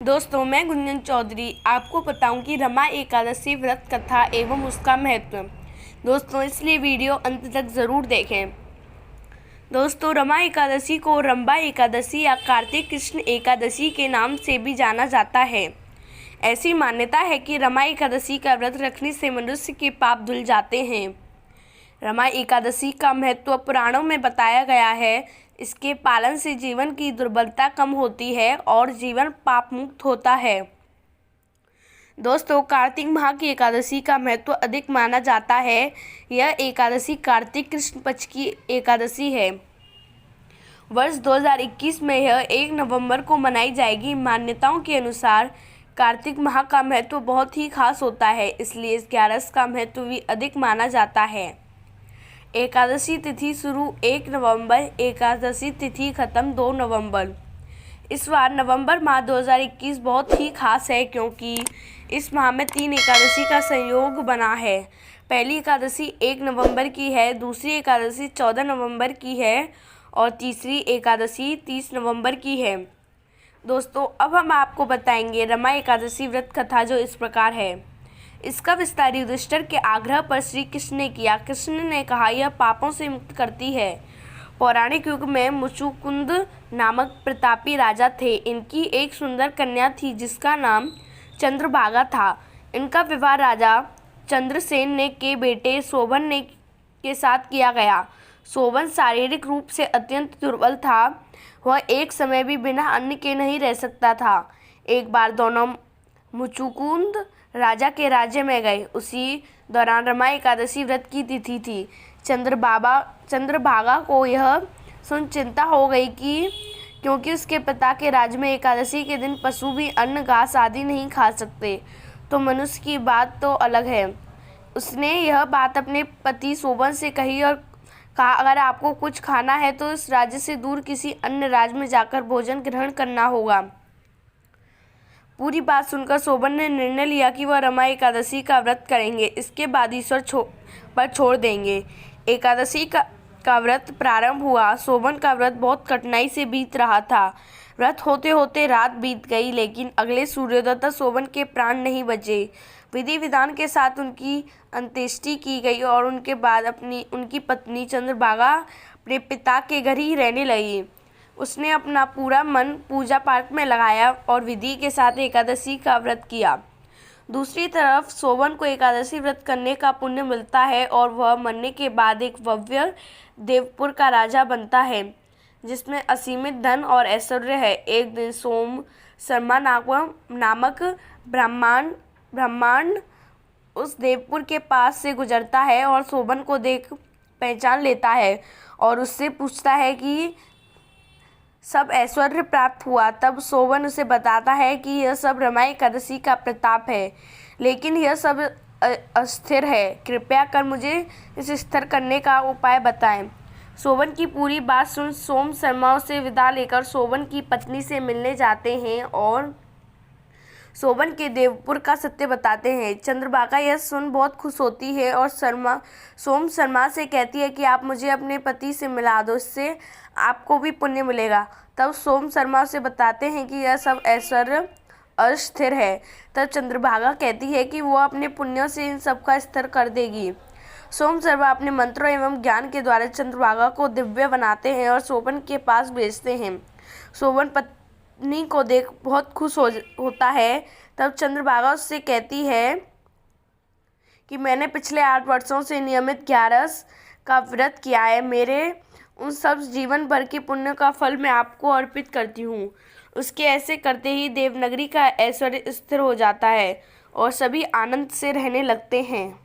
दोस्तों, मैं गुंजन चौधरी आपको बताऊं कि रमा एकादशी व्रत कथा एवं उसका महत्व। दोस्तों, इसलिए वीडियो अंत तक ज़रूर देखें। दोस्तों, रमा एकादशी को रंबा एकादशी या कार्तिक कृष्ण एकादशी के नाम से भी जाना जाता है। ऐसी मान्यता है कि रमा एकादशी का व्रत रखने से मनुष्य के पाप धुल जाते हैं। रमा एकादशी का महत्व पुराणों में बताया गया है। इसके पालन से जीवन की दुर्बलता कम होती है और जीवन पाप मुक्त होता है। दोस्तों, कार्तिक माह की एकादशी का महत्व अधिक माना जाता है। यह एकादशी कार्तिक कृष्ण पक्ष की एकादशी है। वर्ष 2021 में यह 1 नवंबर को मनाई जाएगी। मान्यताओं के अनुसार कार्तिक माह का महत्व बहुत ही खास होता है, इसलिए इस 11 का महत्व भी अधिक माना जाता है। एकादशी तिथि शुरू 1 नवंबर, एकादशी तिथि खत्म 2 नवंबर। इस बार नवंबर माह 2021 बहुत ही खास है, क्योंकि इस माह में 3 एकादशी का संयोग बना है। पहली एकादशी 1 नवंबर की है, दूसरी एकादशी 14 नवंबर की है और तीसरी एकादशी 30 नवंबर की है। दोस्तों, अब हम आपको बताएंगे रमा एकादशी व्रत कथा, जो इस प्रकार है। इसका विस्तार युधिष्ठिर के आग्रह पर श्री कृष्ण ने किया। कृष्ण ने कहा, यह पापों से मुक्त करती है। पौराणिक युग में मुचुकुंद नामक प्रतापी राजा थे। इनकी एक सुंदर कन्या थी जिसका नाम चंद्रभागा था। इनका विवाह राजा चंद्रसेन ने के बेटे शोभन ने के साथ किया गया। शोभन शारीरिक रूप से अत्यंत दुर्बल था। वह एक समय भी बिना अन्न के नहीं रह सकता था। एक बार दोनों मुचुकुंद राजा के राज्य में गए। उसी दौरान रमा एकादशी व्रत की तिथि थी। चंद्रभागा को यह सुन चिंता हो गई कि क्योंकि उसके पिता के राज्य में एकादशी के दिन पशु भी अन्न घास आदि नहीं खा सकते, तो मनुष्य की बात तो अलग है। उसने यह बात अपने पति शोभन से कही और कहा, अगर आपको कुछ खाना है तो इस राज्य से दूर किसी अन्य राज्य में जाकर भोजन ग्रहण करना होगा। पूरी बात सुनकर शोभन ने निर्णय लिया कि वह रमा एकादशी का व्रत करेंगे। इसके बाद ईश्वर पर छोड़ देंगे। एकादशी का व्रत प्रारंभ हुआ। शोभन का व्रत बहुत कठिनाई से बीत रहा था। व्रत होते होते रात बीत गई, लेकिन अगले सूर्योदय तक शोभन के प्राण नहीं बचे। विधि विधान के साथ उनकी अंत्येष्टि की गई और उनके बाद उनकी पत्नी चंद्रभागा अपने पिता के घर ही रहने लगी। उसने अपना पूरा मन पूजा पाठ में लगाया और विधि के साथ एकादशी का व्रत किया। दूसरी तरफ शोभन को एकादशी व्रत करने का पुण्य मिलता है और वह मरने के बाद एक भव्य देवपुर का राजा बनता है, जिसमें असीमित धन और ऐश्वर्य है। एक दिन सोम शर्मा नामक ब्राह्मण उस देवपुर के पास से गुजरता है और शोभन को देख पहचान लेता है और उससे पूछता है कि सब ऐश्वर्य प्राप्त हुआ। तब शोभन उसे बताता है कि यह सब रमा एकादशी का प्रताप है, लेकिन यह सब अस्थिर है। कृपया कर मुझे इसे स्थिर करने का उपाय बताएं। शोभन की पूरी बात सुन सोम शर्मा से विदा लेकर शोभन की पत्नी से मिलने जाते हैं और शोभन के देवपुर का सत्य बताते हैं। चंद्रभागा यह सुन बहुत खुश होती है और सोम शर्मा से कहती है कि आप मुझे अपने पति से मिला दो, इससे आपको भी पुण्य मिलेगा। तब सोम शर्मा से बताते हैं कि यह सब ऐश्वर्य अस्थिर है। तब चंद्रभागा कहती है कि वह अपने पुण्यों से इन सब का स्थिर कर देगी। सोम शर्मा अपने मंत्रों एवं ज्ञान के द्वारा चंद्रभागा को दिव्य बनाते हैं और शोभन के पास भेजते हैं। शोभन पत्नी को देख बहुत खुश होता है। तब चंद्रभागा उससे कहती है कि मैंने पिछले 8 वर्षों से नियमित 11 का व्रत किया है। मेरे उन सब जीवन भर के पुण्य का फल मैं आपको अर्पित करती हूँ। उसके ऐसे करते ही देवनगरी का ऐश्वर्य स्थिर हो जाता है और सभी आनंद से रहने लगते हैं।